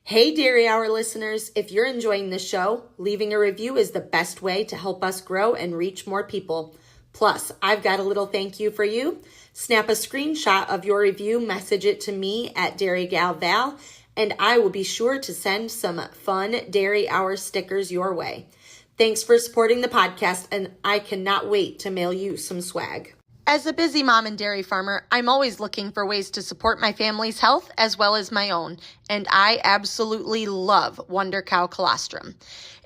Hey, Dairy Hour listeners, if you're enjoying this show, leaving a review is the best way to help us grow and reach more people. Plus, I've got a little thank you for you. Snap a screenshot of your review, message it to me at DairyGalVal, and I will be sure to send some fun Dairy Hour stickers your way. Thanks for supporting the podcast, and I cannot wait to mail you some swag. As a busy mom and dairy farmer, I'm always looking for ways to support my family's health as well as my own, and I absolutely love Wonder Cow Colostrum.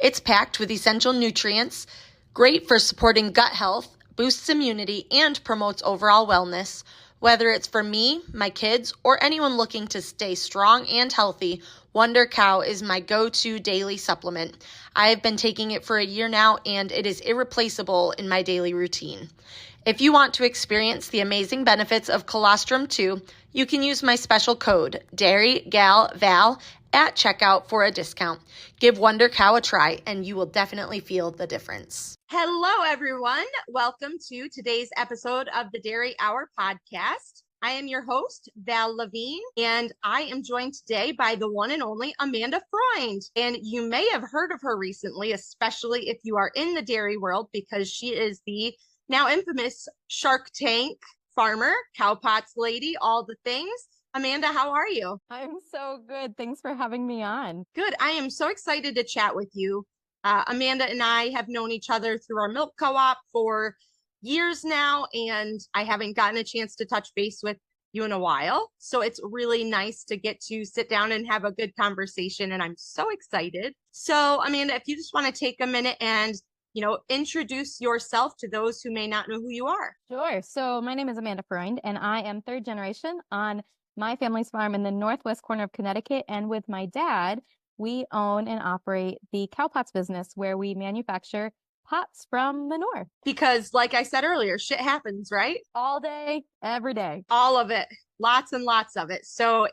It's packed with essential nutrients, great for supporting gut health, boosts immunity, and promotes overall wellness. Whether it's for me, my kids, or anyone looking to stay strong and healthy, Wonder Cow is my go-to daily supplement. I've been taking it for a year now, and it is irreplaceable in my daily routine. If you want to experience the amazing benefits of colostrum too, you can use my special code, DairyGalVal, at checkout for a discount. Give Wonder Cow a try, and you will definitely feel the difference. Hello, everyone. Welcome to today's episode of the Dairy Hour podcast. I am your host, Val Lavigne, and I am joined today by the one and only Amanda Freund. And you may have heard of her recently, especially if you are in the dairy world, because she is the now infamous Shark Tank farmer, CowPots lady, all the things. Amanda, how are you? I'm so good. Thanks for having me on. Good. I am so excited to chat with you. Amanda and I have known each other through our milk co-op for years now, and I haven't gotten a chance to touch base with you in a while. So it's really nice to get to sit down and have a good conversation, and I'm so excited. So, Amanda, if you just want to take a minute and introduce yourself to those who may not know who you are. Sure. So my name is Amanda Freund, and I am third generation on my family's farm in the northwest corner of Connecticut. And with my dad, we own and operate the CowPots business, where we manufacture pots from manure. Because like I said earlier, shit happens, right? All day, every day. All of it. Lots and lots of it. So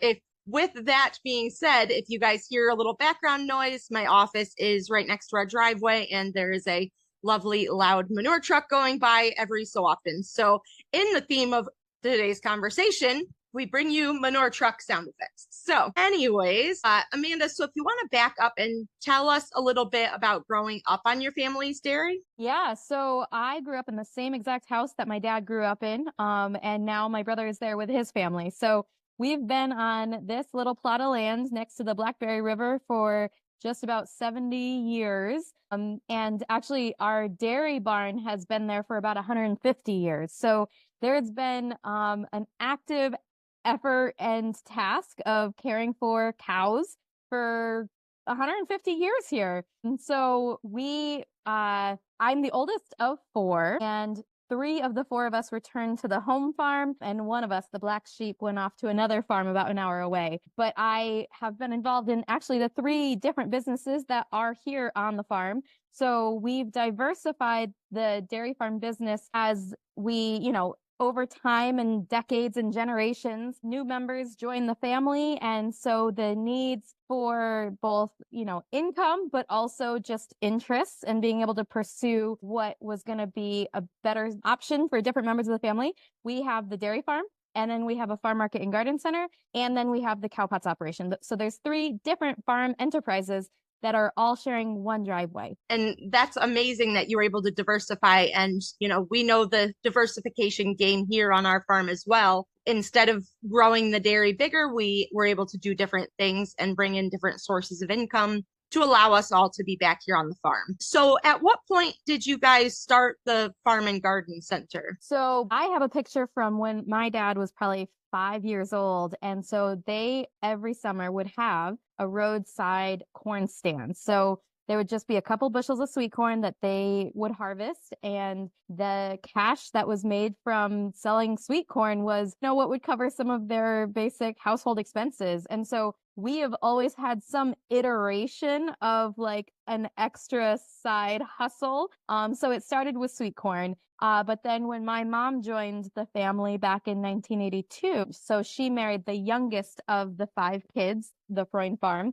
with that being said, if you guys hear a little background noise, my office is right next to our driveway, and there is a lovely loud manure truck going by every so often. So in the theme of today's conversation, we bring you manure truck sound effects. So anyways, Amanda, so if you want to back up and tell us a little bit about growing up on your family's dairy. Yeah, so I grew up in the same exact house that my dad grew up in, and now my brother is there with his family. So we've been on this little plot of land next to the Blackberry River for just about 70 years. And actually, our dairy barn has been there for about 150 years. So there's been an active effort and task of caring for cows for 150 years here. And so I'm the oldest of four, and 3 of the 4 of us returned to the home farm, and one of us, the black sheep, went off to another farm about an hour away. But I have been involved in actually the 3 different businesses that are here on the farm. So we've diversified the dairy farm business as we, over time and decades and generations, new members join the family. And so the needs for both, income, but also just interests and being able to pursue what was going to be a better option for different members of the family. We have the dairy farm, and then we have a farm market and garden center, and then we have the CowPots operation. So there's 3 different farm enterprises that are all sharing one driveway. And that's amazing that you were able to diversify. And, we know the diversification game here on our farm as well. Instead of growing the dairy bigger, we were able to do different things and bring in different sources of income to allow us all to be back here on the farm. So at what point did you guys start the farm and garden center? So I have a picture from when my dad was probably 5 years old. And so they every summer would have a roadside corn stand. So there would just be a couple bushels of sweet corn that they would harvest, and the cash that was made from selling sweet corn was, what would cover some of their basic household expenses. And so we have always had some iteration of like an extra side hustle. So it started with sweet corn. But then when my mom joined the family back in 1982, so she married the youngest of the 5 kids, the Freund farm,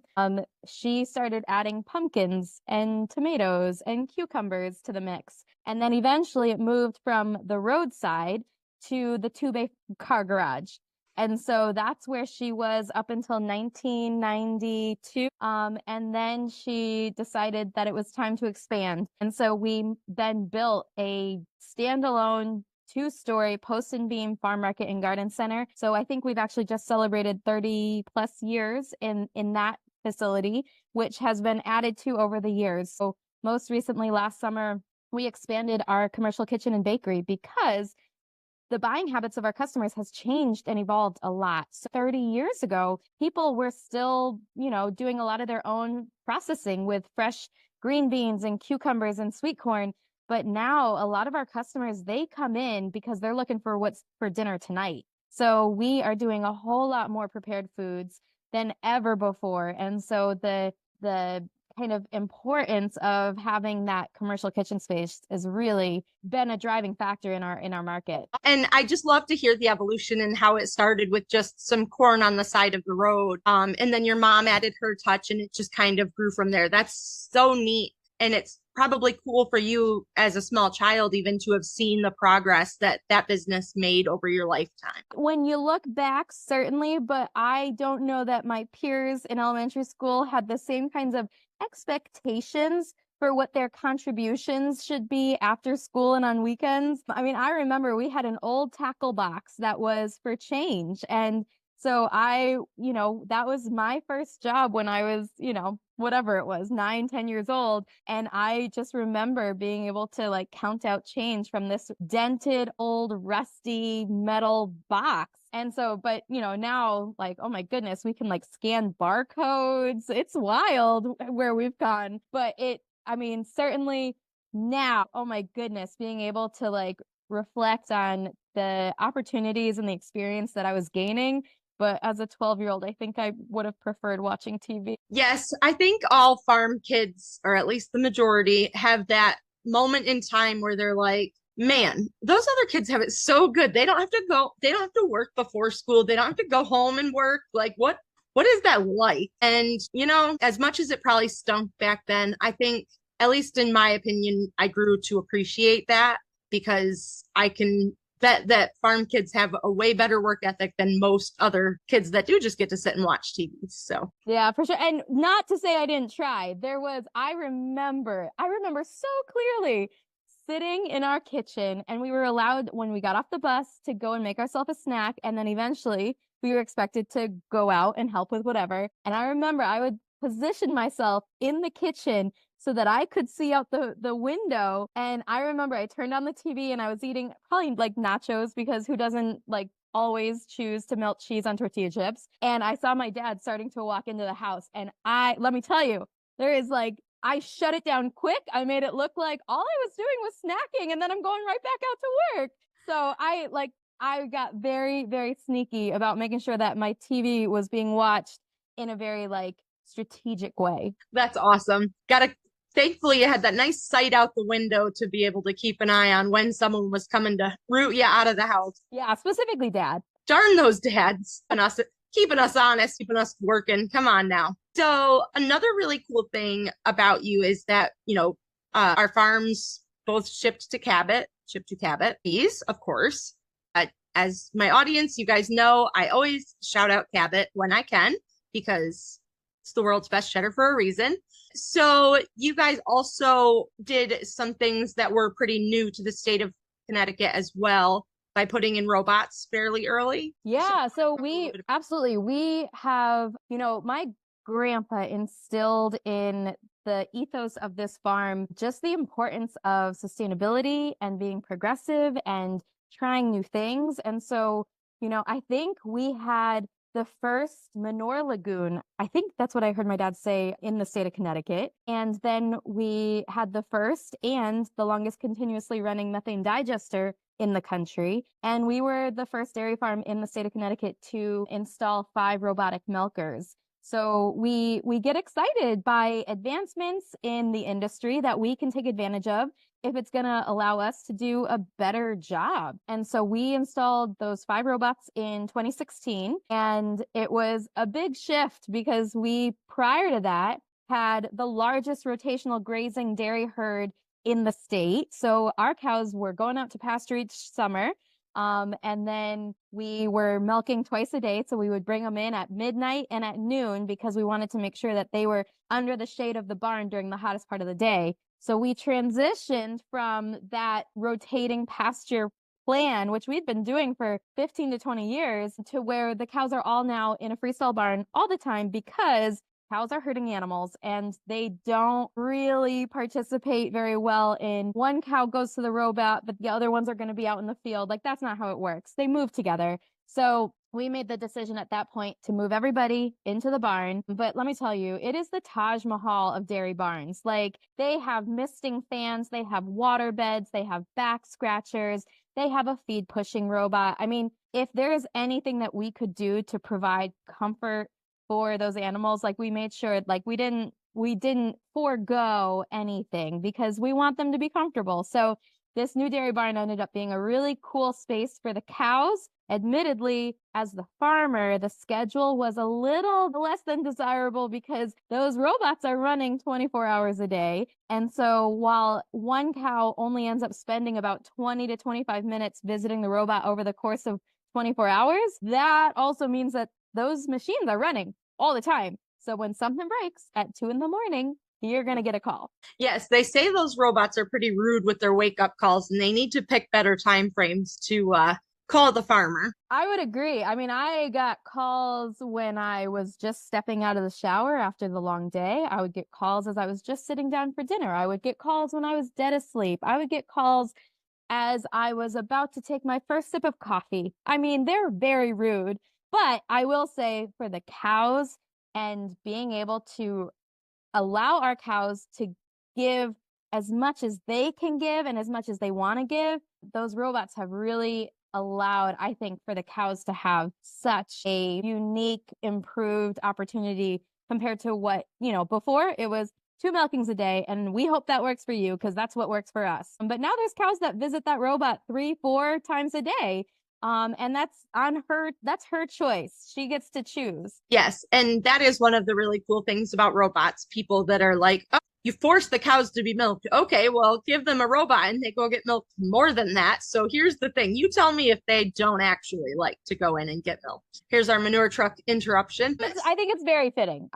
she started adding pumpkins and tomatoes and cucumbers to the mix. And then eventually it moved from the roadside to the 2-bay car garage. And so that's where she was up until 1992. And then she decided that it was time to expand. And so we then built a standalone 2-story post and beam farm market and garden center. So I think we've actually just celebrated 30 plus years in that facility, which has been added to over the years. So most recently last summer, we expanded our commercial kitchen and bakery because the buying habits of our customers has changed and evolved a lot. So 30 years ago, people were still, doing a lot of their own processing with fresh green beans and cucumbers and sweet corn. But now a lot of our customers, they come in because they're looking for what's for dinner tonight. So we are doing a whole lot more prepared foods than ever before. And so the kind of importance of having that commercial kitchen space has really been a driving factor in our market. And I just love to hear the evolution and how it started with just some corn on the side of the road. And then your mom added her touch and it just kind of grew from there. That's so neat. And it's probably cool for you as a small child even to have seen the progress that business made over your lifetime. When you look back, certainly, but I don't know that my peers in elementary school had the same kinds of expectations for what their contributions should be after school and on weekends. I mean, I remember we had an old tackle box that was for change. And so that was my first job when I was, whatever it was, 9, 10 years old. And I just remember being able to like count out change from this dented, old, rusty metal box. And so, but now like, oh my goodness, we can like scan barcodes. It's wild where we've gone. But certainly now, oh my goodness, being able to like reflect on the opportunities and the experience that I was gaining. But as a 12-year-old, I think I would have preferred watching TV. Yes, I think all farm kids, or at least the majority, have that moment in time where they're like, man, those other kids have it so good. They don't have to work before school. They don't have to go home and work. Like, what is that like? And, as much as it probably stunk back then, I think, at least in my opinion, I grew to appreciate that because I can bet that farm kids have a way better work ethic than most other kids that do just get to sit and watch TV. So yeah, for sure. And not to say I didn't try. I remember so clearly sitting in our kitchen, and we were allowed when we got off the bus to go and make ourselves a snack. And then eventually we were expected to go out and help with whatever. And I remember I would position myself in the kitchen so that I could see out the window. And I remember I turned on the TV and I was eating probably like nachos, because who doesn't like always choose to melt cheese on tortilla chips? And I saw my dad starting to walk into the house. And let me tell you, I shut it down quick. I made it look like all I was doing was snacking, and then I'm going right back out to work. So I got very, very sneaky about making sure that my TV was being watched in a very like strategic way. That's awesome. Thankfully, you had that nice sight out the window to be able to keep an eye on when someone was coming to root you out of the house. Yeah, specifically dad. Darn those dads and us, keeping us honest, keeping us working. Come on now. So another really cool thing about you is that, our farms both shipped to Cabot. These, of course. As my audience, you guys know, I always shout out Cabot when I can because it's the world's best cheddar for a reason. So you guys also did some things that were pretty new to the state of Connecticut as well by putting in robots fairly early. Yeah, so we have, my grandpa instilled in the ethos of this farm just the importance of sustainability and being progressive and trying new things. And so, I think we had the first manure lagoon. I think that's what I heard my dad say, in the state of Connecticut. And then we had the first and the longest continuously running methane digester in the country. And we were the first dairy farm in the state of Connecticut to install 5 robotic milkers. So we get excited by advancements in the industry that we can take advantage of if it's going to allow us to do a better job. And so we installed those 5 robots in 2016, and it was a big shift because we, prior to that, had the largest rotational grazing dairy herd in the state. So our cows were going out to pasture each summer. And then we were milking twice a day. So we would bring them in at midnight and at noon because we wanted to make sure that they were under the shade of the barn during the hottest part of the day. So we transitioned from that rotating pasture plan, which we've been doing for 15 to 20 years, to where the cows are all now in a freestall barn all the time because cows are herding animals and they don't really participate very well in one cow goes to the robot, but the other ones are going to be out in the field. Like, that's not how it works. They move together. So we made the decision at that point to move everybody into the barn. But let me tell you, it is the Taj Mahal of dairy barns. Like, they have misting fans, they have water beds, they have back scratchers, they have a feed pushing robot. I mean, if there's anything that we could do to provide comfort for those animals, like, we made sure, like, we didn't forego anything because we want them to be comfortable. So this new dairy barn ended up being a really cool space for the cows. Admittedly, as the farmer, the schedule was a little less than desirable because those robots are running 24 hours a day. And so while one cow only ends up spending about 20 to 25 minutes visiting the robot over the course of 24 hours, that also means that those machines are running all the time. So when something breaks at 2 a.m, you're going to get a call. Yes, they say those robots are pretty rude with their wake up calls, and they need to pick better time frames to call the farmer. I would agree. I mean, I got calls when I was just stepping out of the shower after the long day. I would get calls as I was just sitting down for dinner. I would get calls when I was dead asleep. I would get calls as I was about to take my first sip of coffee. I mean, they're very rude, but I will say for the cows and being able to allow our cows to give as much as they can give and as much as they want to give, those robots have really allowed, I think, for the cows to have such a unique, improved opportunity compared to what, before it was 2 milkings a day. And we hope that works for you because that's what works for us. But now there's cows that visit that robot 3-4 times a day. And that's her choice. She gets to choose. Yes, and that is one of the really cool things about robots. People that are like, oh, you force the cows to be milked. Okay, well, give them a robot and they go get milked more than that. So here's the thing. You tell me if they don't actually like to go in and get milked. Here's our manure truck interruption. I think it's very fitting.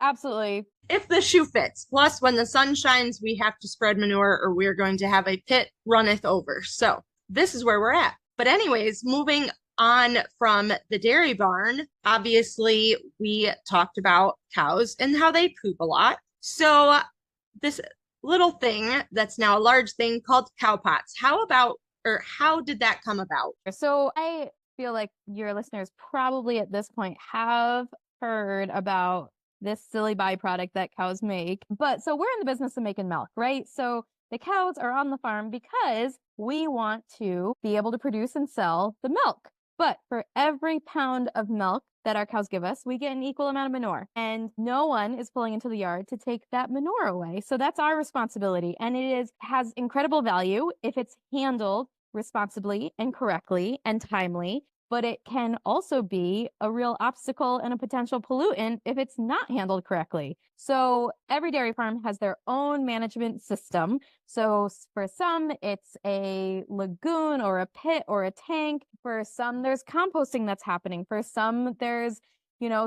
Absolutely. If the shoe fits. Plus, when the sun shines, we have to spread manure or we're going to have a pit runneth over. So this is where we're at. But anyways, moving on from the dairy barn, obviously we talked about cows and how they poop a lot. So this little thing that's now a large thing called CowPots. How did that come about? So I feel like your listeners probably at this point have heard about this silly byproduct that cows make. But so we're in the business of making milk, right? So the cows are on the farm because we want to be able to produce and sell the milk. But for every pound of milk that our cows give us, we get an equal amount of manure. And no one is pulling into the yard to take that manure away. So that's our responsibility. And it has incredible value if it's handled responsibly and correctly and timely. But it can also be a real obstacle and a potential pollutant if it's not handled correctly. So every dairy farm has their own management system. So for some, it's a lagoon or a pit or a tank. For some, there's composting that's happening. For some, there's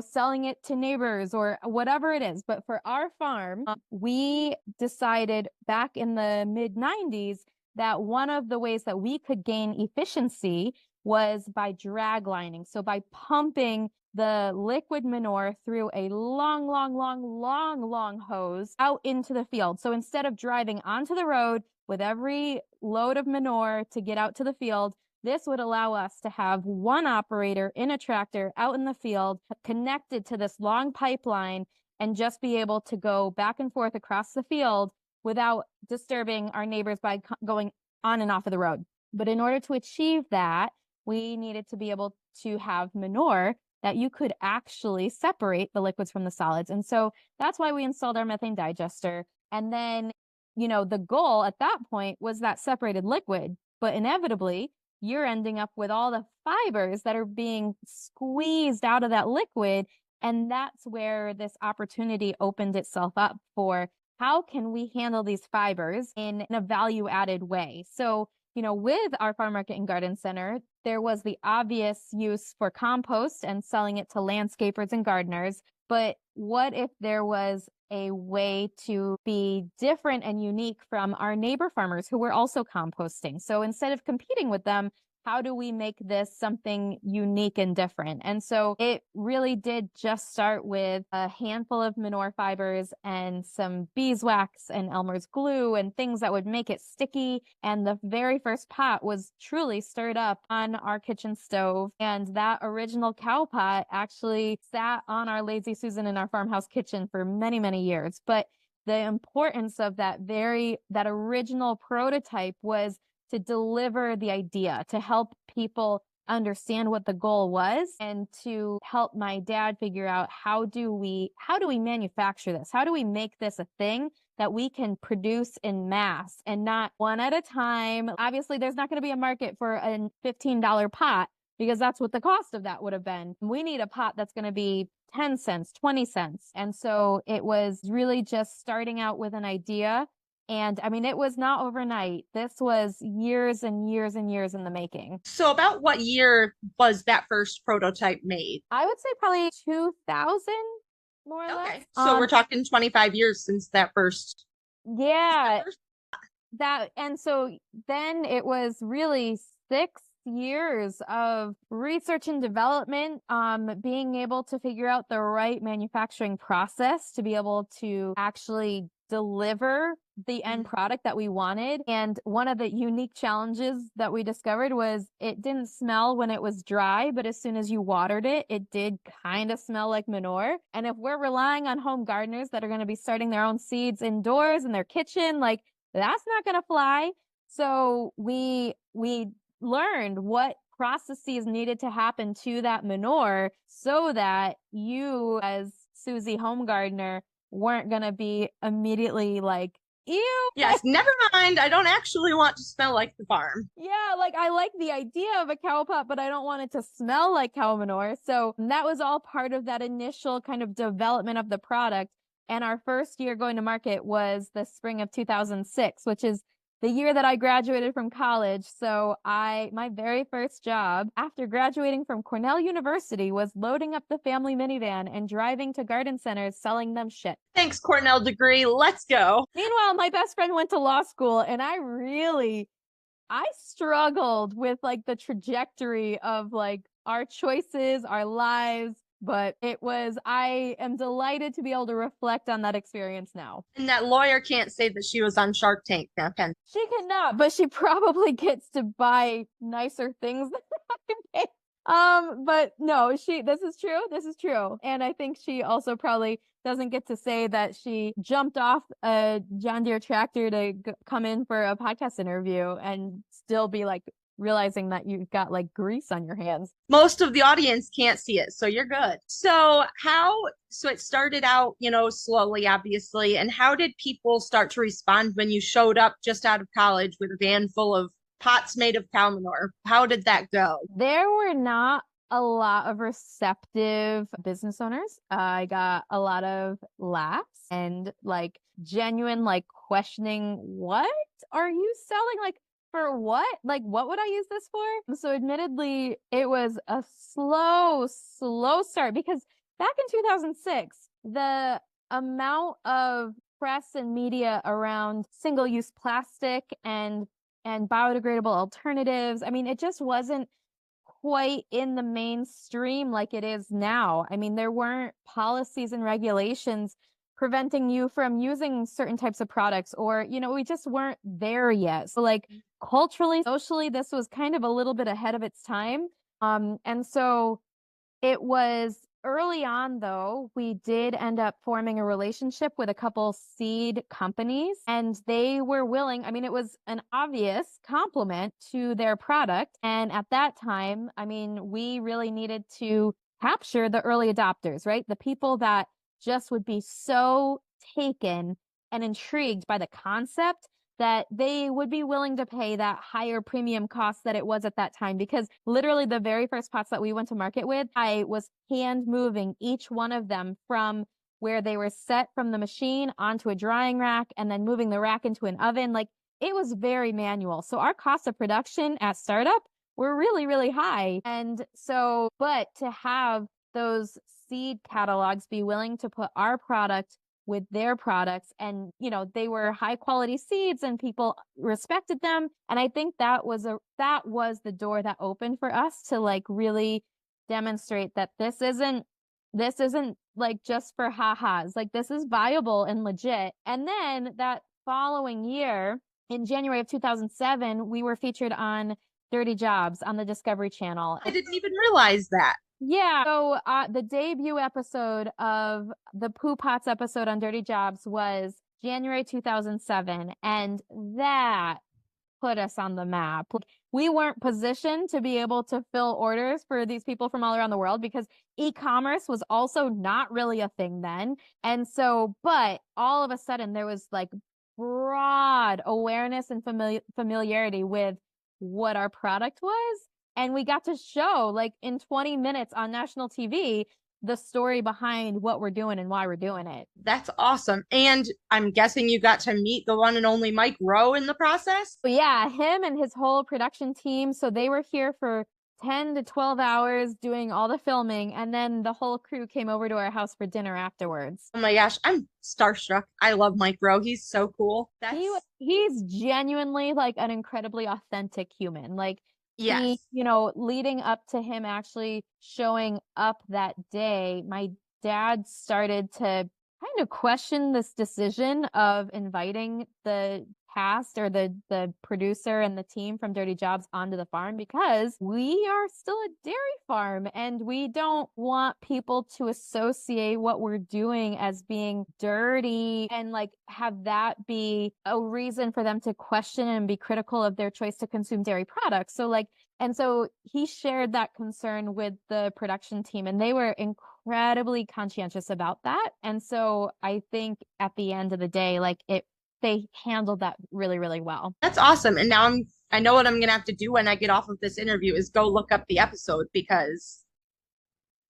selling it to neighbors or whatever it is. But for our farm, we decided back in the mid 90s that one of the ways that we could gain efficiency was by drag lining. So by pumping the liquid manure through a long hose out into the field. So instead of driving onto the road with every load of manure to get out to the field, this would allow us to have one operator in a tractor out in the field connected to this long pipeline and just be able to go back and forth across the field without disturbing our neighbors by going on and off of the road. But in order to achieve that, we needed to be able to have manure that you could actually separate the liquids from the solids. And so that's why we installed our methane digester. And then, the goal at that point was that separated liquid, but inevitably you're ending up with all the fibers that are being squeezed out of that liquid. And that's where this opportunity opened itself up for how can we handle these fibers in a value added way? So with our farm market and garden center, there was the obvious use for compost and selling it to landscapers and gardeners. But what if there was a way to be different and unique from our neighbor farmers who were also composting? So instead of competing with them, how do we make this something unique and different? And so it really did just start with a handful of manure fibers and some beeswax and Elmer's glue and things that would make it sticky. And the very first pot was truly stirred up on our kitchen stove. And that original cow pot actually sat on our Lazy Susan in our farmhouse kitchen for many, many years. But the importance of that original prototype was to deliver the idea, to help people understand what the goal was, and to help my dad figure out how do we manufacture this? How do we make this a thing that we can produce in mass and not one at a time? Obviously, there's not going to be a market for a $15 pot because that's what the cost of that would have been. We need a pot that's going to be 10 cents, 20 cents. And so it was really just starting out with an idea. And I mean, it was not overnight. This was years and years and years in the making. So about what year was that first prototype made? I would say probably 2000, more or less. Okay. So we're talking 25 years since that first. Yeah. And so then it was really 6 years of research and development, being able to figure out the right manufacturing process to be able to actually deliver the end product that we wanted. And one of the unique challenges that we discovered was it didn't smell when it was dry, but as soon as you watered it, it did kind of smell like manure. And if we're relying on home gardeners that are going to be starting their own seeds indoors in their kitchen, like that's not going to fly. So we learned what processes needed to happen to that manure so that you as Susie home gardener weren't going to be immediately like, ew. Yes, never mind. I don't actually want to smell like the farm. Yeah, like I like the idea of a cow pot, but I don't want it to smell like cow manure. So that was all part of that initial kind of development of the product. And our first year going to market was the spring of 2006, which is the year that I graduated from college. So my very first job after graduating from Cornell University was loading up the family minivan and driving to garden centers selling them shit. Thanks, Cornell degree. Let's go. Meanwhile, my best friend went to law school, and I struggled with like the trajectory of like our choices, our lives. But I am delighted to be able to reflect on that experience now. And that lawyer can't say that she was on Shark Tank now, can she? Cannot, but she probably gets to buy nicer things than I pay. But no, this is true. And I think she also probably doesn't get to say that she jumped off a John Deere tractor to come in for a podcast interview and still be like, realizing that you've got like grease on your hands. Most of the audience can't see it, so you're good. So it started out, slowly, obviously. And how did people start to respond when you showed up just out of college with a van full of pots made of cow manure? How did that go? There were not a lot of receptive business owners. I got a lot of laughs and like genuine like questioning, what are you selling? Like, for what? Like, what would I use this for? So admittedly, it was a slow start because back in 2006, the amount of press and media around single-use plastic and biodegradable alternatives, I mean, it just wasn't quite in the mainstream like it is now. I mean, there weren't policies and regulations preventing you from using certain types of products, or, we just weren't there yet. So like culturally, socially, this was kind of a little bit ahead of its time. And so it was early on, though, we did end up forming a relationship with a couple seed companies, and they were willing. I mean, it was an obvious compliment to their product. And at that time, I mean, we really needed to capture the early adopters, right? The people that just would be so taken and intrigued by the concept that they would be willing to pay that higher premium cost that it was at that time. Because literally the very first pots that we went to market with, I was hand moving each one of them from where they were set from the machine onto a drying rack and then moving the rack into an oven. Like, it was very manual. So our cost of production at startup were really, really high. And so, but to have those seed catalogs be willing to put our product with their products, and they were high quality seeds and people respected them, and I think that was the door that opened for us to like really demonstrate that this isn't like just for ha-has, like this is viable and legit. And then that following year, in January of 2007, we were featured on Dirty Jobs on the Discovery Channel. I didn't even realize that. Yeah. So the debut episode of the Poo Pots episode on Dirty Jobs was January 2007. And that put us on the map. We weren't positioned to be able to fill orders for these people from all around the world because e-commerce was also not really a thing then. And so, but all of a sudden there was like broad awareness and familiarity with what our product was. And we got to show like in 20 minutes on national TV the story behind what we're doing and why we're doing it. That's awesome. And I'm guessing you got to meet the one and only Mike Rowe in the process? But yeah, him and his whole production team. So they were here for 10 to 12 hours doing all the filming. And then the whole crew came over to our house for dinner afterwards. Oh my gosh, I'm starstruck. I love Mike Rowe. He's so cool. He's genuinely like an incredibly authentic human. Like, yes. Leading up to him actually showing up that day, my dad started to kind of question this decision of inviting the cast or the producer and the team from Dirty Jobs onto the farm, because we are still a dairy farm and we don't want people to associate what we're doing as being dirty and like have that be a reason for them to question and be critical of their choice to consume dairy products. And so he shared that concern with the production team, and they were incredibly conscientious about that. And so I think at the end of the day, they handled that really, really well. That's awesome. And now I know what I'm gonna have to do when I get off of this interview is go look up the episode, because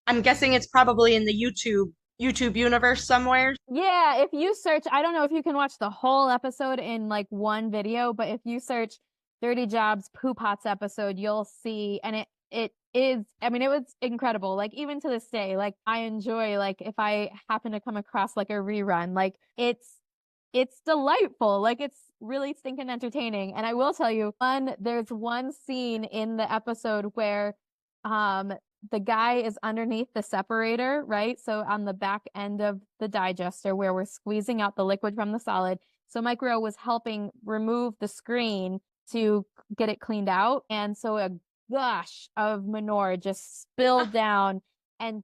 I'm guessing it's probably in the YouTube universe somewhere. Yeah, if you search, I don't know if you can watch the whole episode in like one video, but if you search Dirty Jobs Poo Pots episode, you'll see, and it is, I mean, it was incredible. Like even to this day, like I enjoy, like if I happen to come across like a rerun, like it's delightful. Like it's really stinking entertaining. And I will tell you, there's one scene in the episode where the guy is underneath the separator, right? So on the back end of the digester where we're squeezing out the liquid from the solid. So Mike Rowe was helping remove the screen to get it cleaned out. And so a gush of manure just spilled down and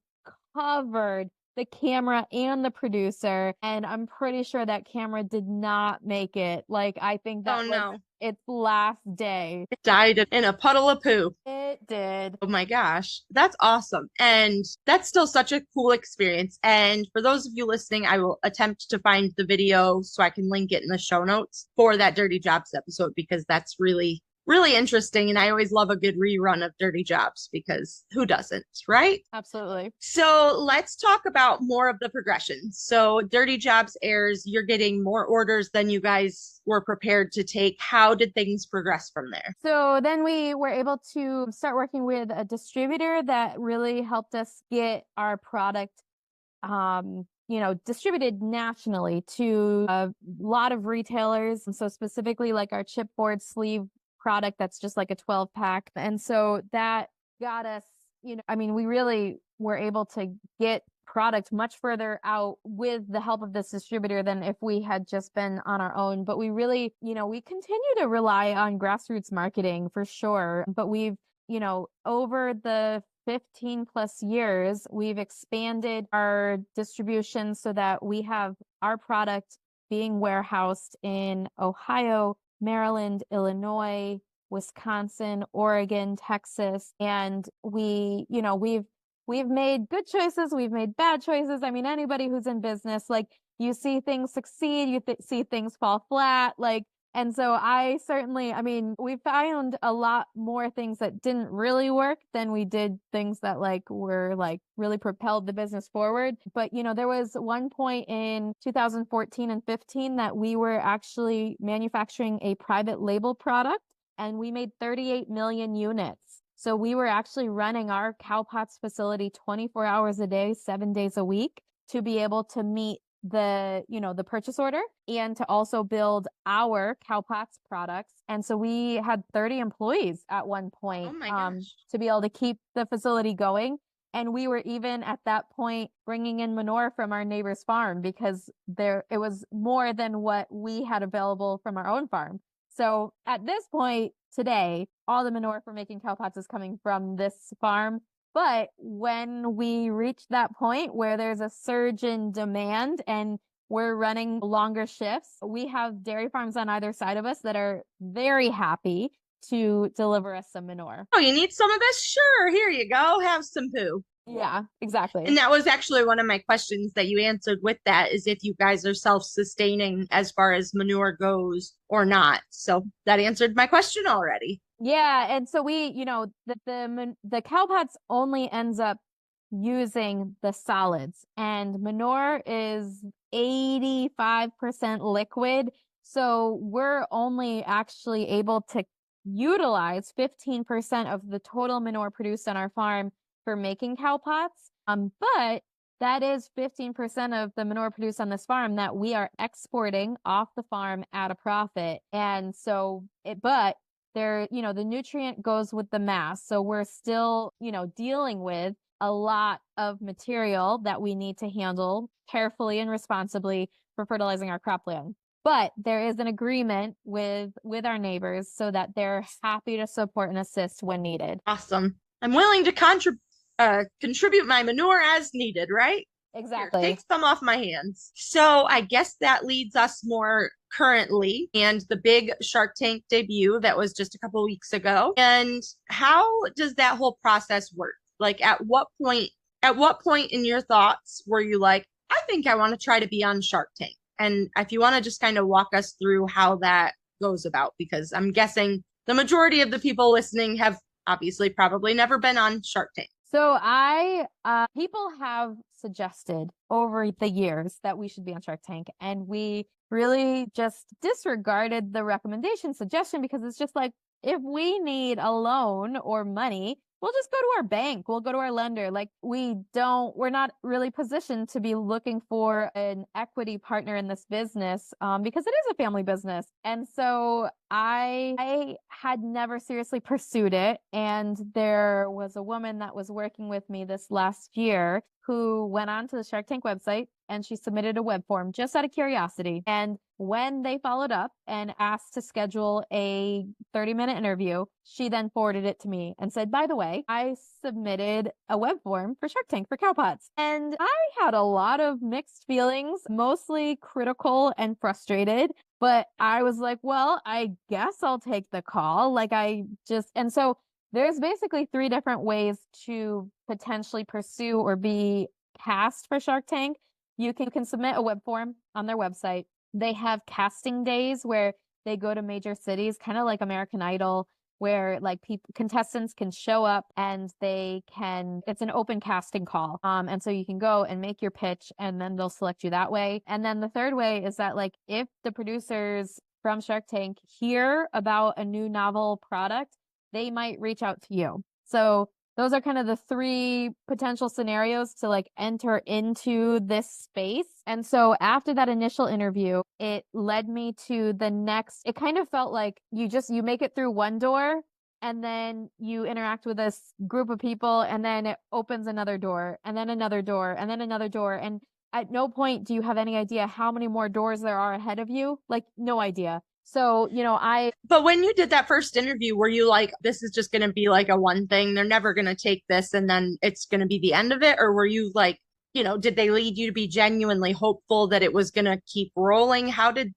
covered the camera and the producer. And I'm pretty sure that camera did not make it. Like, I think that was its last day. It died in a puddle of poo. It did. Oh my gosh, that's awesome. And that's still such a cool experience. And for those of you listening, I will attempt to find the video so I can link it in the show notes for that Dirty Jobs episode, because that's really, really interesting. And I always love a good rerun of Dirty Jobs, because who doesn't, right? Absolutely. So let's talk about more of the progression. So Dirty Jobs airs, you're getting more orders than you guys were prepared to take. How did things progress from there? So then we were able to start working with a distributor that really helped us get our product distributed nationally to a lot of retailers. And so specifically like our chipboard sleeve product, that's just like a 12 pack. And so that got us, we really were able to get product much further out with the help of this distributor than if we had just been on our own. But we really, we continue to rely on grassroots marketing for sure. But we've, over the 15 plus years, we've expanded our distribution so that we have our product being warehoused in Ohio, Maryland, Illinois, Wisconsin, Oregon, Texas. And we've made good choices. We've made bad choices. I mean, anybody who's in business, like you see things succeed, see things fall flat. Like And so I mean, we found a lot more things that didn't really work than we did things that like were like really propelled the business forward. But there was one point in 2014 and 15 that we were actually manufacturing a private label product, and we made 38 million units. So we were actually running our CowPots facility 24 hours a day, 7 days a week, to be able to meet the purchase order and to also build our CowPots products. And so we had 30 employees at one Oh point my gosh. to be able to keep the facility going. And we were even at that point bringing in manure from our neighbor's farm because it was more than what we had available from our own farm. So at this point today, all the manure for making CowPots is coming from this farm. But when we reach that point where there's a surge in demand and we're running longer shifts, we have dairy farms on either side of us that are very happy to deliver us some manure. Oh, you need some of this? Sure, here you go. Have some poo. Yeah, exactly. And that was actually one of my questions that you answered with that is if you guys are self-sustaining as far as manure goes or not. So that answered my question already. Yeah, and so the CowPots only ends up using the solids, and manure is 85% liquid. So we're only actually able to utilize 15% of the total manure produced on our farm for making CowPots. But that is 15% of the manure produced on this farm that we are exporting off the farm at a profit. And so but the nutrient goes with the mass. So we're still, dealing with a lot of material that we need to handle carefully and responsibly for fertilizing our cropland. But there is an agreement with our neighbors so that they're happy to support and assist when needed. Awesome. I'm willing to contribute my manure as needed, right? Here, Exactly. take some off my hands. So I guess that leads us more currently and the big Shark Tank debut that was just a couple weeks ago. And how does that whole process work? Like at what point in your thoughts were you like, I think I want to try to be on Shark Tank? And if you want to just kind of walk us through how that goes about, because I'm guessing the majority of the people listening have obviously probably never been on Shark Tank. So people have suggested over the years that we should be on Shark Tank, and we really just disregarded the recommendation suggestion because it's just like, if we need a loan or money, we'll just go to our bank. We'll go to our lender. Like we're not really positioned to be looking for an equity partner in this business because it is a family business. And so I had never seriously pursued it. And there was a woman that was working with me this last year who went onto the Shark Tank website and she submitted a web form just out of curiosity. And when they followed up and asked to schedule a 30-minute interview, she then forwarded it to me and said, by the way, I submitted a web form for Shark Tank for CowPots. And I had a lot of mixed feelings, mostly critical and frustrated. But I was like, well, I guess I'll take the call. And so there's basically 3 different ways to potentially pursue or be cast for Shark Tank. You can submit a web form on their website. They have casting days where they go to major cities, kind of like American Idol, where like contestants can show up and it's an open casting call. And so you can go and make your pitch and then they'll select you that way. And then the third way is that like if the producers from Shark Tank hear about a new novel product, they might reach out to you. So those are kind of the 3 potential scenarios to like enter into this space. And so after that initial interview, it led me to the next. It kind of felt like you make it through one door and then you interact with this group of people and then it opens another door and then another door and then another door. And at no point do you have any idea how many more doors there are ahead of you. Like no idea. So, But when you did that first interview, were you like, this is just going to be like a one thing? They're never going to take this and then it's going to be the end of it? Or were you like, did they lead you to be genuinely hopeful that it was going to keep rolling? How did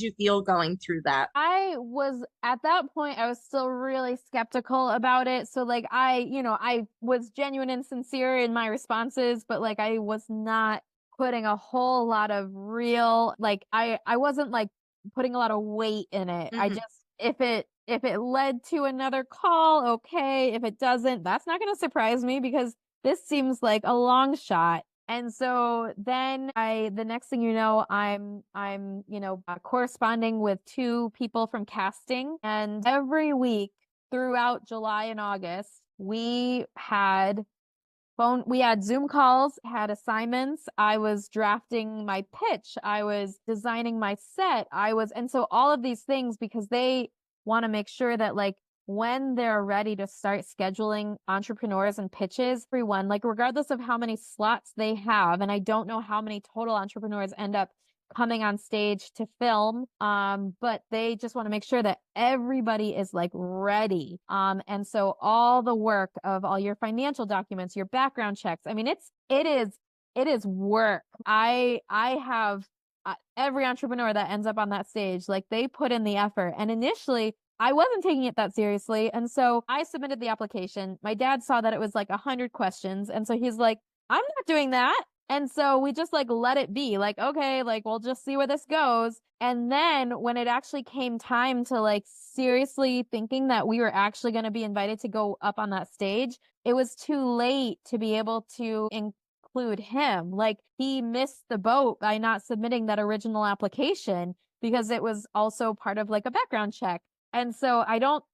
you feel going through that? At that point, I was still really skeptical about it. So like, I was genuine and sincere in my responses, but like, I was not putting a whole lot of real, like, I wasn't like putting a lot of weight in it. I Mhm. just, if it led to another call, okay. If it doesn't, that's not going to surprise me because this seems like a long shot. And so then the next thing you know, corresponding with two people from casting. And every week throughout July and August, we had Zoom calls, had assignments. I was drafting my pitch. I was designing my set. And so all of these things, because they want to make sure that like when they're ready to start scheduling entrepreneurs and pitches, everyone, like regardless of how many slots they have, and I don't know how many total entrepreneurs end up coming on stage to film. But they just want to make sure that everybody is like ready. And so all the work of all your financial documents, your background checks, I mean, it is work. I have every entrepreneur that ends up on that stage, like they put in the effort. And initially, I wasn't taking it that seriously. And so I submitted the application. My dad saw that it was like 100 questions. And so he's like, I'm not doing that. And so we just like let it be like, okay, like we'll just see where this goes. And then when it actually came time to like seriously thinking that we were actually going to be invited to go up on that stage, it was too late to be able to include him. Like he missed the boat by not submitting that original application because it was also part of like a background check. And so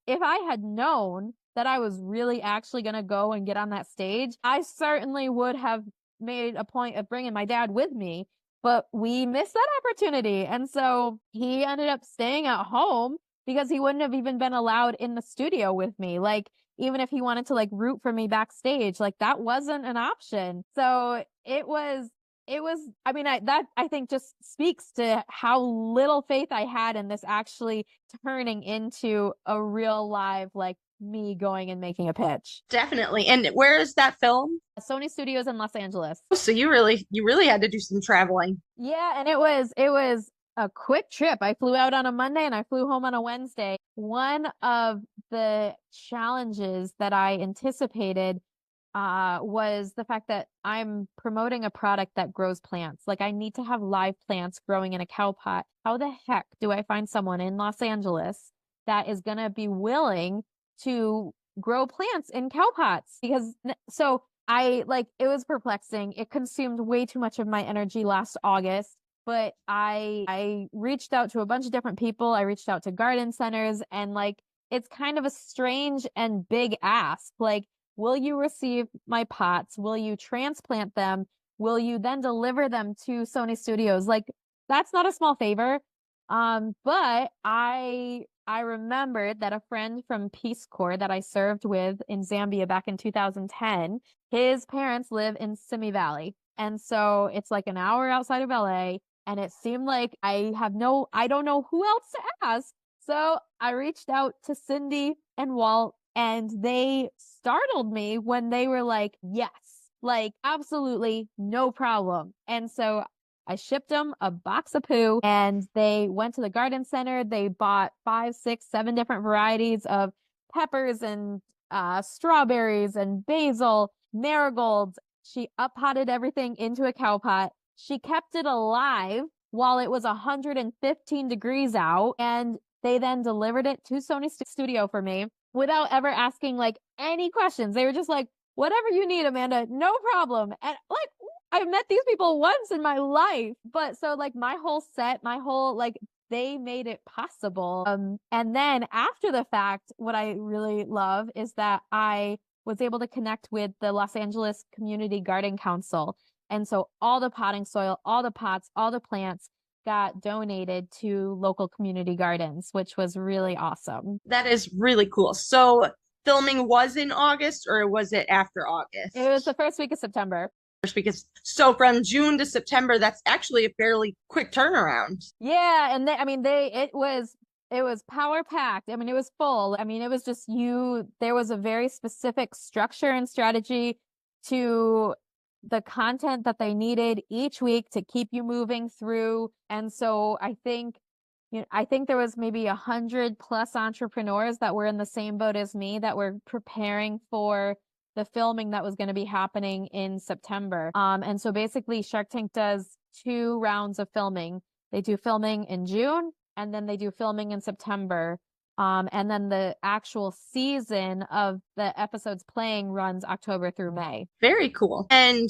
if I had known that I was really actually going to go and get on that stage, I certainly would have made a point of bringing my dad with me, but we missed that opportunity. And so he ended up staying at home because he wouldn't have even been allowed in the studio with me. Like, even if he wanted to like root for me backstage, like that wasn't an option. So I mean, I think just speaks to how little faith I had in this actually turning into a real live, like me going and making a pitch. Definitely. And where is that film? Sony Studios in Los Angeles. So you really had to do some traveling. Yeah, and it was a quick trip. I flew out on a Monday and I flew home on a Wednesday. One of the challenges that I anticipated was the fact that I'm promoting a product that grows plants. Like I need to have live plants growing in a cow pot. How the heck do I find someone in Los Angeles that is going to be willing to grow plants in cow pots? So it was perplexing. It consumed way too much of my energy last August, but I reached out to a bunch of different people. I reached out to garden centers and like it's kind of a strange and big ask. Like, will you receive my pots? Will you transplant them? Will you then deliver them to Sony Studios? Like, that's not a small favor. But I remembered that a friend from Peace Corps that I served with in Zambia back in 2010, his parents live in Simi Valley. And so it's like an hour outside of LA. And it seemed like I don't know who else to ask. So I reached out to Cindy and Walt, and they startled me when they were like, yes, like absolutely no problem. And so I shipped them a box of poo and they went to the garden center. They bought 5, 6, 7 different varieties of peppers and strawberries and basil, marigolds. She up potted everything into a cow pot. She kept it alive while it was 115 degrees out. And they then delivered it to Sony Studio for me without ever asking like any questions. They were just like, whatever you need, Amanda, no problem. And like, I've met these people once in my life, but so like my whole set, they made it possible. And then after the fact, what I really love is that I was able to connect with the Los Angeles Community Garden Council. And so all the potting soil, all the pots, all the plants got donated to local community gardens, which was really awesome. That is really cool. So filming was in August or was it after August? It was the first week of September. So from June to September, that's actually a fairly quick turnaround. Yeah, and it was power packed. I mean, it was full. I mean, it was just there was a very specific structure and strategy to the content that they needed each week to keep you moving through. And so I think there was maybe 100+ entrepreneurs that were in the same boat as me that were preparing for the filming that was going to be happening in September. And so basically Shark Tank does 2 rounds of filming. They do filming in June and then they do filming in September. And then the actual season of the episodes playing runs October through May. Very cool. And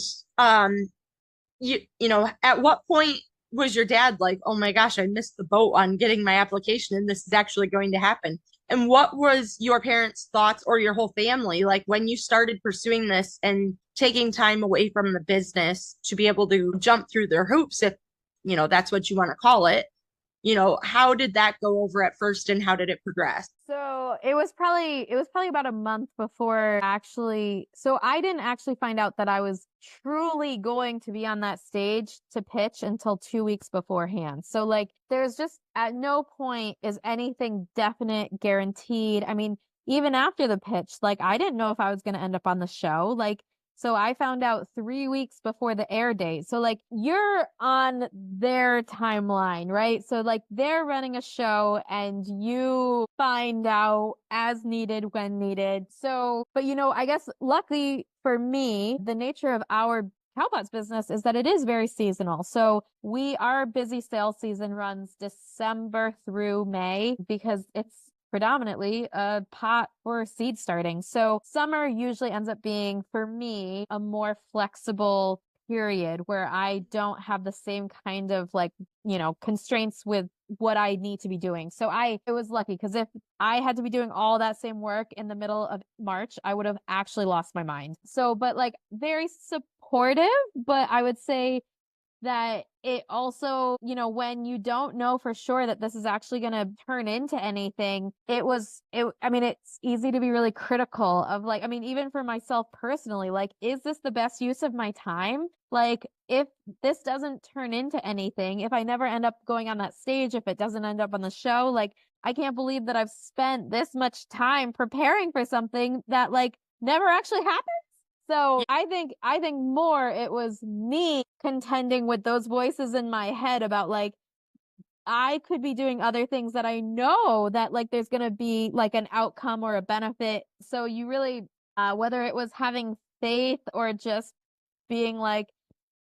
you know, at what point was your dad like, oh my gosh, I missed the boat on getting my application and this is actually going to happen? And what was your parents' thoughts or your whole family like when you started pursuing this and taking time away from the business to be able to jump through their hoops, if you know that's what you want to call it? You know, how did that go over at first and how did it progress? So it was probably about a month before actually, so I didn't actually find out that I was truly going to be on that stage to pitch until 2 weeks beforehand. So like there's just at no point is anything definite guaranteed. I mean, even after the pitch, like I didn't know if I was going to end up on the show. Like so I found out 3 weeks before the air date. So like you're on their timeline, right? So like they're running a show and you find out as needed when needed. So, but you know, I guess luckily for me, the nature of our CowPots business is that it is very seasonal. So our busy sales season runs December through May because it's predominantly a pot for seed starting. So summer usually ends up being, for me, a more flexible period where I don't have the same kind of like, you know, constraints with what I need to be doing. So it was lucky because if I had to be doing all that same work in the middle of March, I would have actually lost my mind. So, but like very supportive, but I would say that it also, you know, when you don't know for sure that this is actually going to turn into anything, I mean, it's easy to be really critical of like, I mean, even for myself personally, like, is this the best use of my time? Like, if this doesn't turn into anything, if I never end up going on that stage, if it doesn't end up on the show, like, I can't believe that I've spent this much time preparing for something that like never actually happened. So I think more it was me contending with those voices in my head about like I could be doing other things that I know that like there's going to be like an outcome or a benefit. So you really whether it was having faith or just being like,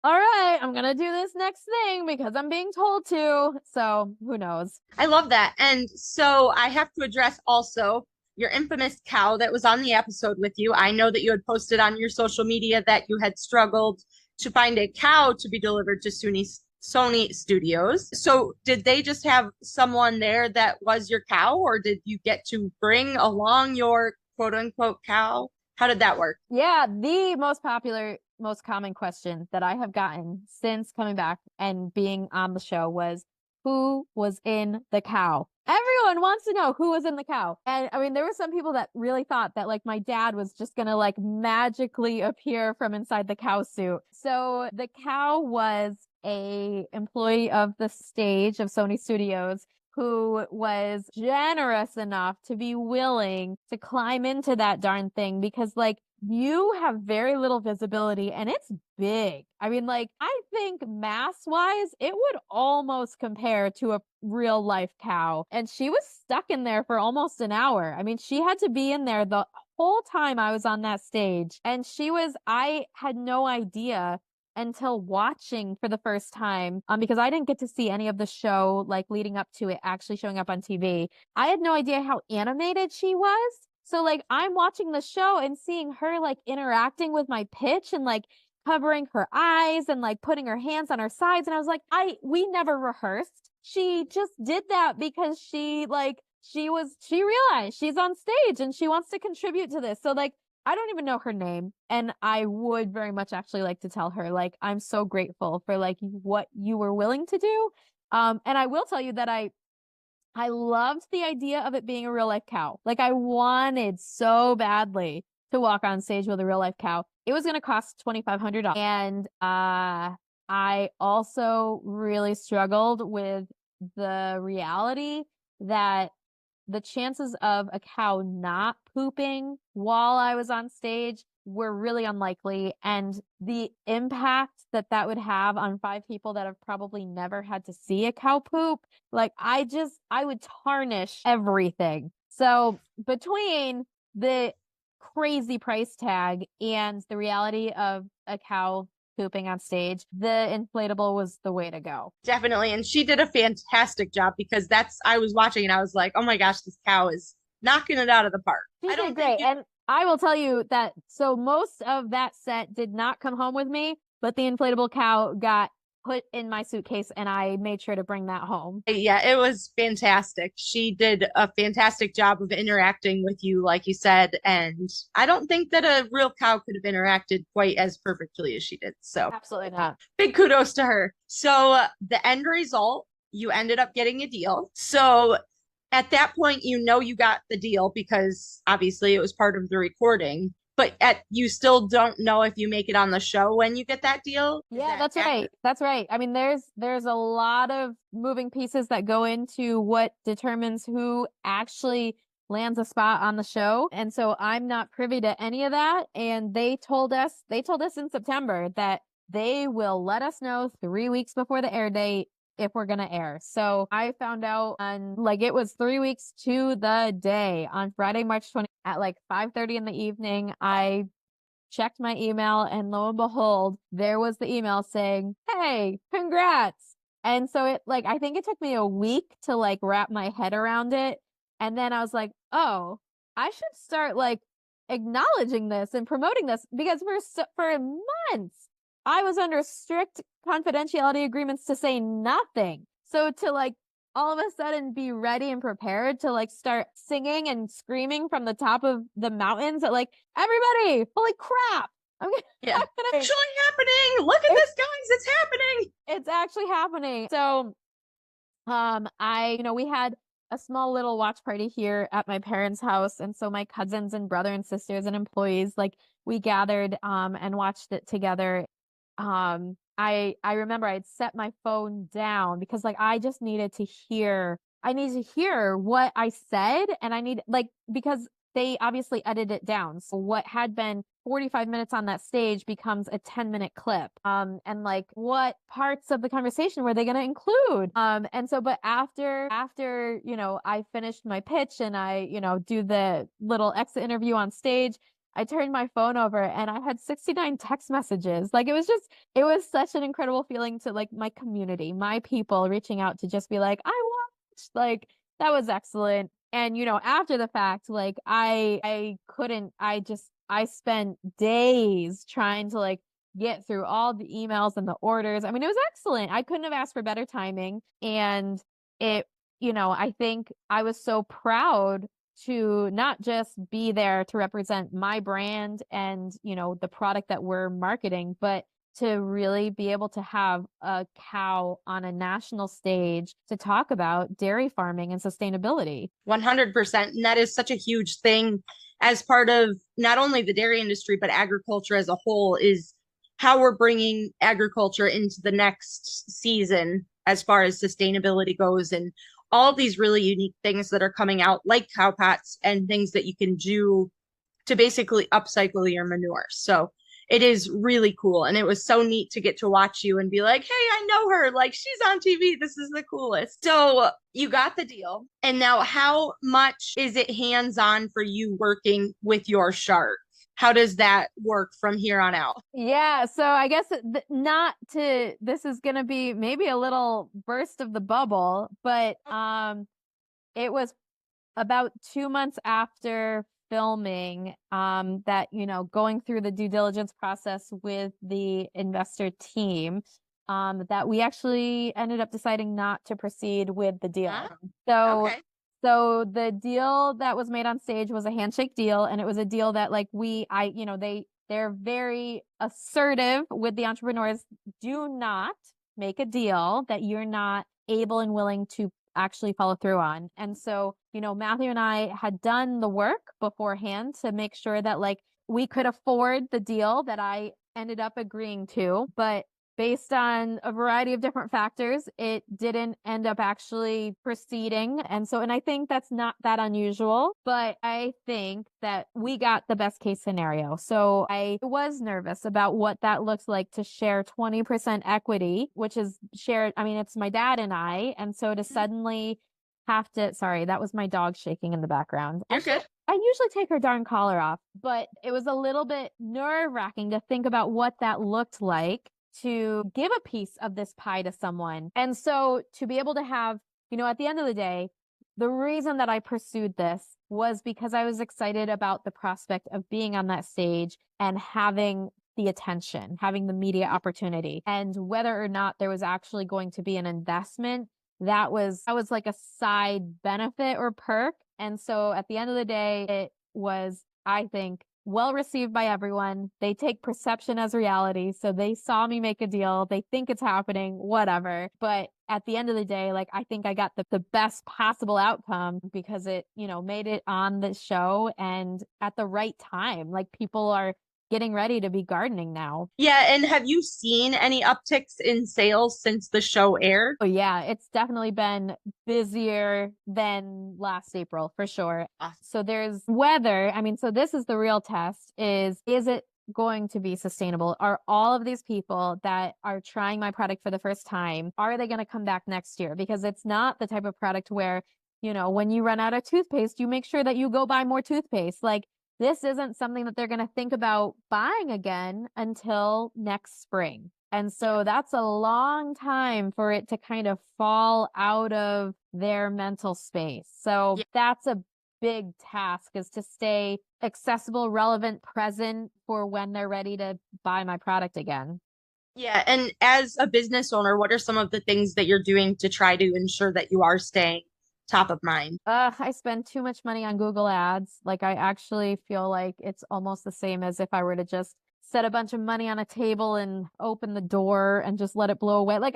all right, I'm going to do this next thing because I'm being told to. So who knows? I love that. And so I have to address also your infamous cow that was on the episode with you. I know that you had posted on your social media that you had struggled to find a cow to be delivered to Sony Studios. So did they just have someone there that was your cow, or did you get to bring along your quote unquote cow? How did that work? Yeah, the most popular, most common question that I have gotten since coming back and being on the show was, who was in the cow? Everyone wants to know who was in the cow. And I mean, there were some people that really thought that like my dad was just gonna like magically appear from inside the cow suit. So the cow was a employee of the stage of Sony Studios who was generous enough to be willing to climb into that darn thing because like you have very little visibility and it's big. I mean, like, I think mass wise, it would almost compare to a real life cow. And she was stuck in there for almost an hour. I mean, she had to be in there the whole time I was on that stage. And I had no idea until watching for the first time, because I didn't get to see any of the show like leading up to it actually showing up on TV. I had no idea how animated she was. So like I'm watching the show and seeing her like interacting with my pitch and like covering her eyes and like putting her hands on her sides. And I was like, we never rehearsed. She just did that because she realized she's on stage and she wants to contribute to this. So like I don't even know her name. And I would very much actually like to tell her, like, I'm so grateful for like what you were willing to do. And I will tell you that I loved the idea of it being a real life cow. Like I wanted so badly to walk on stage with a real life cow. It was going to cost $2,500. And I also really struggled with the reality that the chances of a cow not pooping while I was on stage were really unlikely. And the impact that that would have on 5 people that have probably never had to see a cow poop, like I would tarnish everything. So between the crazy price tag and the reality of a cow pooping on stage, the inflatable was the way to go. Definitely. And she did a fantastic job because I was watching and I was like, oh my gosh, this cow is knocking it out of the park. She I did don't great. think And I will tell you that so most of that set did not come home with me, but the inflatable cow got put in my suitcase and I made sure to bring that home. yeah, it was fantastic. She did a fantastic job of interacting with you, like you said. And I don't think that a real cow could have interacted quite as perfectly as she did. So Absolutely not. big kudos to her. So the end result, you ended up getting a deal. So at that point, you got the deal because obviously it was part of the recording. But you still don't know if you make it on the show when you get that deal. Yeah, that's right. That's right. I mean, there's a lot of moving pieces that go into what determines who actually lands a spot on the show. And so I'm not privy to any of that. And they told us in September that they will let us know 3 weeks before the air date if we're going to air. So I found out it was 3 weeks to the day on Friday, March 20th at 5:30 in the evening. I checked my email and lo and behold, there was the email saying, "Hey, congrats." And so I think it took me a week to wrap my head around it. And then I was like, "Oh, I should start acknowledging this and promoting this because for months I was under strict confidentiality agreements to say nothing." So to all of a sudden be ready and prepared to start singing and screaming from the top of the mountains at everybody, holy crap. Yeah. Actually happening. Look at this, guys. It's happening. It's actually happening. So we had a small little watch party here at my parents' house. And so my cousins and brother and sisters and employees, we gathered and watched it together. I remember I'd set my phone down because I just needed to hear what I said. And because they obviously edited it down. So what had been 45 minutes on that stage becomes a 10-minute clip. And what parts of the conversation were they going to include? But after, I finished my pitch and I, do the little exit interview on stage, I turned my phone over and I had 69 text messages. It was such an incredible feeling to my community, my people reaching out to just be I watched, that was excellent. And, after the fact, I spent days trying to get through all the emails and the orders. I mean, it was excellent. I couldn't have asked for better timing. And I think I was so proud to not just be there to represent my brand and, the product that we're marketing, but to really be able to have a cow on a national stage to talk about dairy farming and sustainability. 100%. And that is such a huge thing as part of not only the dairy industry, but agriculture as a whole, is how we're bringing agriculture into the next season as far as sustainability goes, and all of these really unique things that are coming out, like CowPots and things that you can do to basically upcycle your manure. So it is really cool. And it was so neat to get to watch you and be like, hey, I know her. She's on TV. This is the coolest. So you got the deal. And now how much is it hands-on for you working with your shark? How does that work from here on out? Yeah, so I guess this is going to be maybe a little burst of the bubble, but it was about 2 months after filming that going through the due diligence process with the investor team that we actually ended up deciding not to proceed with the deal. Okay. So the deal that was made on stage was a handshake deal, and it was a deal that they're very assertive with the entrepreneurs. Do not make a deal that you're not able and willing to actually follow through on. And so, Matthew and I had done the work beforehand to make sure that we could afford the deal that I ended up agreeing to, but based on a variety of different factors, it didn't end up actually proceeding. And I think that's not that unusual, but I think that we got the best case scenario. So I was nervous about what that looks like to share 20% equity, which is shared. I mean, it's my dad and I. And so to suddenly have to, sorry, that was my dog shaking in the background. You're good. I usually take her darn collar off, but it was a little bit nerve-wracking to think about what that looked like to give a piece of this pie to someone. And so to be able to have, at the end of the day, the reason that I pursued this was because I was excited about the prospect of being on that stage and having the attention, having the media opportunity. And whether or not there was actually going to be an investment, that was like a side benefit or perk. And so at the end of the day, it was, I think, well received by everyone. They take perception as reality. So they saw me make a deal. They think it's happening, whatever. But at the end of the day, like, I think I got the best possible outcome because it, made it on the show and at the right time. Like, people are getting ready to be gardening now. Yeah, and have you seen any upticks in sales since the show aired? Oh yeah, it's definitely been busier than last April for sure. Awesome. So there's weather. I mean, so this is the real test is it going to be sustainable? Are all of these people that are trying my product for the first time, are they going to come back next year? Because it's not the type of product where, when you run out of toothpaste, you make sure that you go buy more toothpaste. Like, this isn't something that they're going to think about buying again until next spring. And so that's a long time for it to kind of fall out of their mental space. So that's a big task, is to stay accessible, relevant, present for when they're ready to buy my product again. Yeah, and as a business owner, what are some of the things that you're doing to try to ensure that you are staying top of mind? I spend too much money on Google Ads. Like, I actually feel like it's almost the same as if I were to just set a bunch of money on a table and open the door and just let it blow away. Like,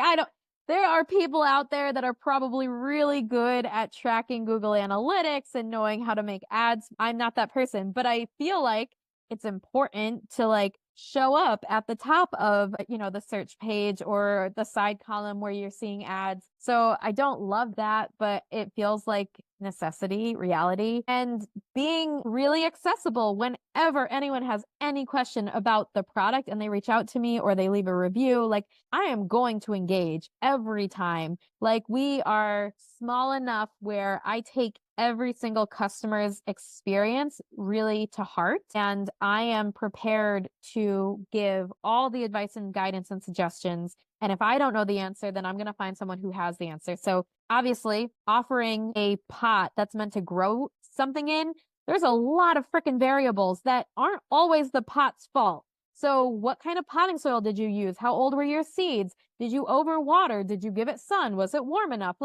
there are people out there that are probably really good at tracking Google Analytics and knowing how to make ads. I'm not that person, but I feel like it's important to like show up at the top of, the search page or the side column where you're seeing ads. So I don't love that, but it feels like necessity, reality, and being really accessible whenever anyone has any question about the product and they reach out to me or they leave a review. Like, I am going to engage every time. Like, we are small enough where I take every single customer's experience really to heart. And I am prepared to give all the advice and guidance and suggestions. And if I don't know the answer, then I'm going to find someone who has the answer. So obviously, offering a pot that's meant to grow something in, there's a lot of freaking variables that aren't always the pot's fault. So what kind of potting soil did you use? How old were your seeds? Did you overwater? Did you give it sun? Was it warm enough?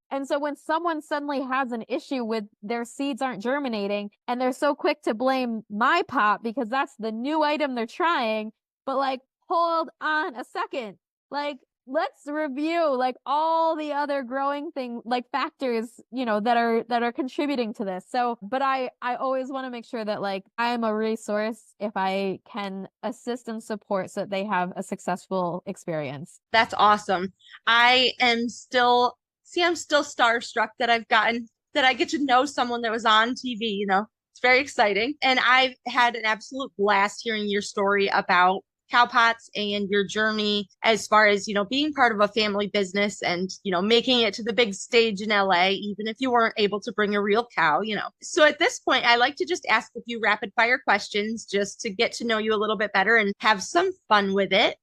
And so when someone suddenly has an issue with their seeds aren't germinating and they're so quick to blame my pot because that's the new item they're trying, but like, hold on a second. Like, let's review like all the other growing factors, that are contributing to this. So, but I always want to make sure that like I'm a resource if I can assist and support so that they have a successful experience. That's awesome. I'm still starstruck that I get to know someone that was on TV, It's very exciting. And I've had an absolute blast hearing your story about CowPots and your journey as far as, being part of a family business and, making it to the big stage in LA, even if you weren't able to bring a real cow, So at this point, I like to just ask a few rapid fire questions just to get to know you a little bit better and have some fun with it.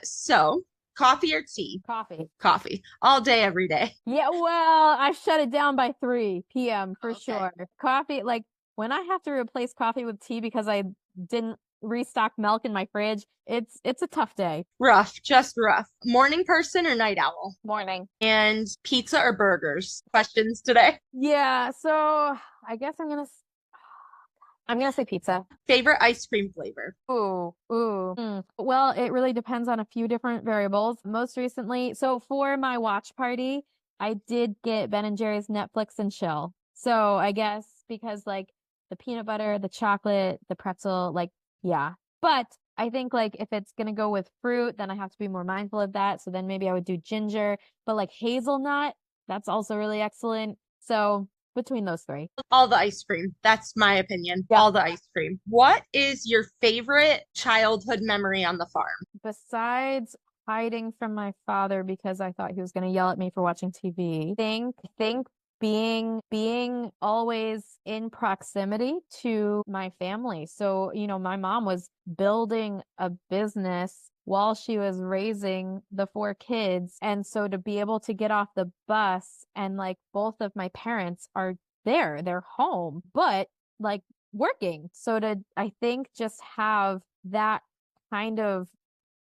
So coffee or tea? Coffee. Coffee. All day, every day. Yeah, well, I shut it down by 3 p.m. for sure. Coffee, like when I have to replace coffee with tea because I didn't restock milk in my fridge, it's a tough day. Rough, just rough. Morning person or night owl? Morning. And pizza or burgers? Questions today? Yeah, so I guess I'm gonna say pizza. Favorite ice cream flavor? Ooh. Well, it really depends on a few different variables. Most recently, so for my watch party, I did get Ben and Jerry's Netflix and chill. So I guess because like the peanut butter, the chocolate, the pretzel, like, yeah. But I think like if it's gonna go with fruit, then I have to be more mindful of that. So then maybe I would do ginger, but like hazelnut, that's also really excellent. So between those 3. All the ice cream. That's my opinion. Yeah. All the ice cream. What is your favorite childhood memory on the farm? Besides hiding from my father because I thought he was going to yell at me for watching TV, think being always in proximity to my family. So, my mom was building a business while she was raising the 4 kids. And so to be able to get off the bus and like both of my parents are there, they're home, but like working. So to, I think, just have that kind of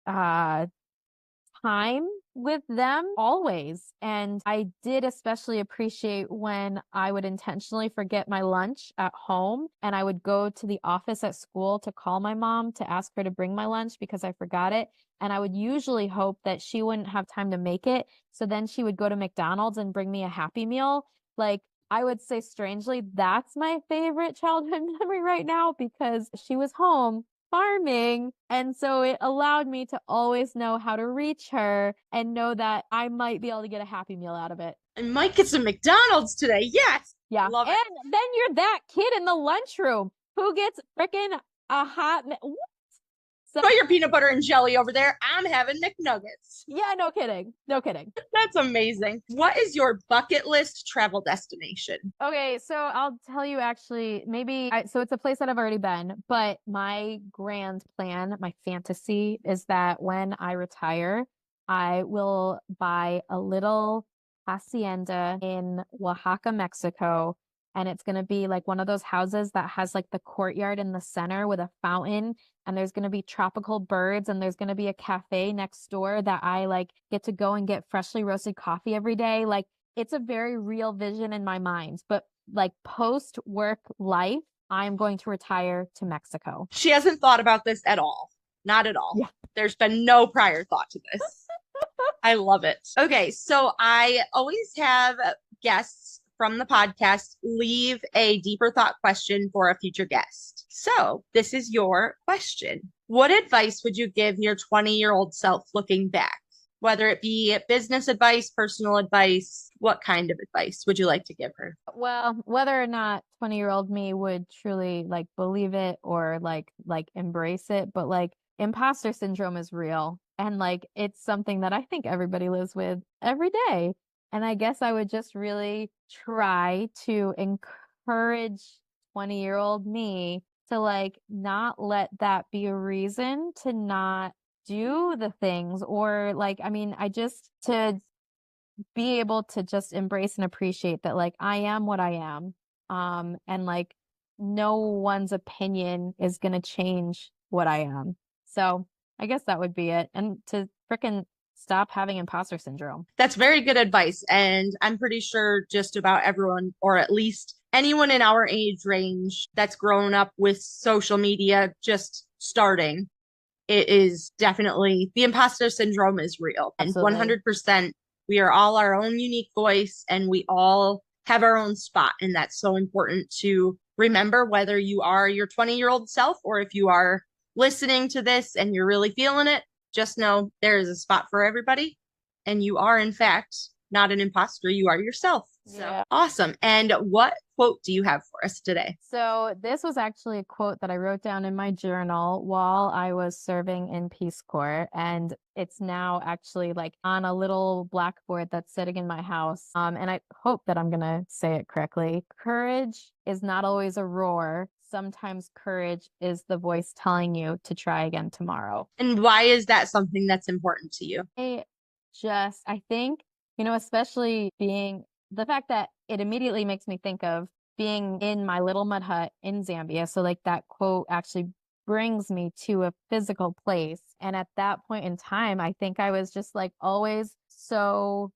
uh time with them always. And I did especially appreciate when I would intentionally forget my lunch at home and I would go to the office at school to call my mom to ask her to bring my lunch because I forgot it. And I would usually hope that she wouldn't have time to make it. So then she would go to McDonald's and bring me a Happy Meal. Like, I would say strangely, that's my favorite childhood memory right now because she was home farming. And so it allowed me to always know how to reach her and know that I might be able to get a Happy Meal out of it. I might get some McDonald's today. Yes. Yeah. Love it. And then you're that kid in the lunchroom who gets freaking a hot what? So, Put your peanut butter and jelly over there. I'm having McNuggets. yeah, no kidding. No kidding. That's amazing. What is your bucket list travel destination? Okay, so I'll tell you actually, so it's a place that I've already been, but my grand plan, my fantasy is that when I retire, I will buy a little hacienda in Oaxaca, Mexico. And it's going to be like one of those houses that has like the courtyard in the center with a fountain. And there's going to be tropical birds. And there's going to be a cafe next door that I like get to go and get freshly roasted coffee every day. Like, it's a very real vision in my mind. But like post work life, I'm going to retire to Mexico. She hasn't thought about this at all. Not at all. Yeah. There's been no prior thought to this. I love it. Okay, so I always have guests from the podcast leave a deeper thought question for a future guest. So this is your question. What advice would you give your 20-year-old self looking back? Whether it be business advice, personal advice, what kind of advice would you like to give her? Well, whether or not 20-year-old me would truly like believe it or like embrace it, but like imposter syndrome is real. And like it's something that I think everybody lives with every day. And I guess I would just really try to encourage 20-year-old me to like not let that be a reason to not do the things or like, I mean, I just to be able to just embrace and appreciate that like I am what I am. And like no one's opinion is going to change what I am. So I guess that would be it. And to frickin' stop having imposter syndrome. That's very good advice. And I'm pretty sure just about everyone, or at least anyone in our age range that's grown up with social media just starting, it is definitely the imposter syndrome is real. Absolutely. And 100%, we are all our own unique voice and we all have our own spot. And that's so important to remember, whether you are your 20-year-old self or if you are listening to this and you're really feeling it, just know there is a spot for everybody. And you are, in fact, not an imposter. You are yourself. Yeah. So awesome. And what quote do you have for us today? So this was actually a quote that I wrote down in my journal while I was serving in Peace Corps. And it's now actually like on a little blackboard that's sitting in my house. And I hope that I'm going to say it correctly. Courage is not always a roar. Sometimes courage is the voice telling you to try again tomorrow. And why is that something that's important to you? I think, especially being the fact that it immediately makes me think of being in my little mud hut in Zambia. So like that quote actually brings me to a physical place. And at that point in time, I think I was just like always so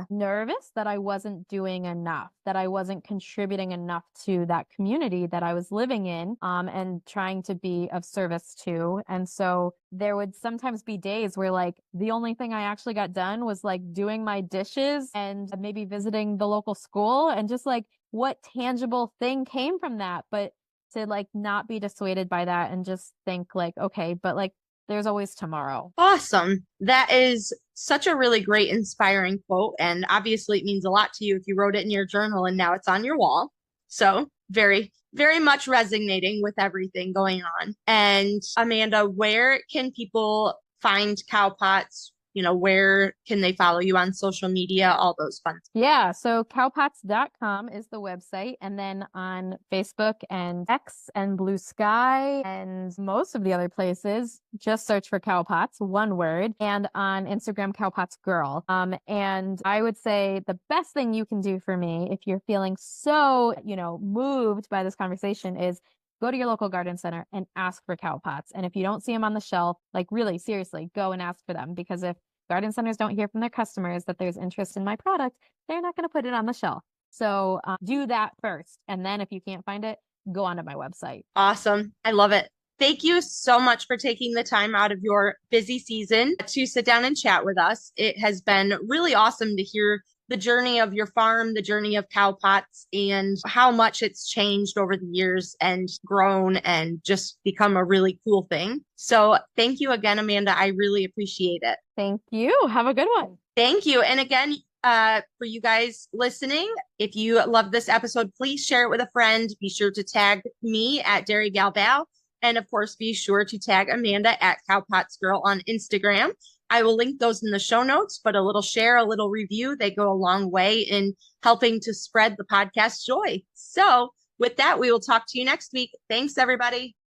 nervous that I wasn't doing enough, that I wasn't contributing enough to that community that I was living in, and trying to be of service to. And so there would sometimes be days where like the only thing I actually got done was like doing my dishes and maybe visiting the local school, and just like what tangible thing came from that. But to like not be dissuaded by that and just think like, okay, but like there's always tomorrow. Awesome. That is such a really great, inspiring quote. And obviously, it means a lot to you if you wrote it in your journal and now it's on your wall. So, very, very much resonating with everything going on. And Amanda, where can people find CowPots? where can they follow you on social media, all those fun things. Yeah, so cowpots.com is the website. And then on Facebook and X and Blue Sky and most of the other places, just search for Cowpots, one word. And on Instagram, Cowpots Girl. And I would say the best thing you can do for me if you're feeling so, moved by this conversation is go to your local garden center and ask for Cowpots. And if you don't see them on the shelf, like really, seriously, go and ask for them. Because if garden centers don't hear from their customers that there's interest in my product, they're not going to put it on the shelf. So do that first. And then if you can't find it, go onto my website. Awesome. I love it. Thank you so much for taking the time out of your busy season to sit down and chat with us. It has been really awesome to hear the journey of your farm, the journey of CowPots, and how much it's changed over the years and grown and just become a really cool thing. So thank you again, Amanda. I really appreciate it. Thank you. Have a good one. Thank you. And again, for you guys listening, if you love this episode, please share it with a friend. Be sure to tag me at Dairy Gal Val. And of course, be sure to tag Amanda at CowPots Girl on Instagram. I will link those in the show notes, but a little share, a little review, they go a long way in helping to spread the podcast joy. So with that, we will talk to you next week. Thanks, everybody.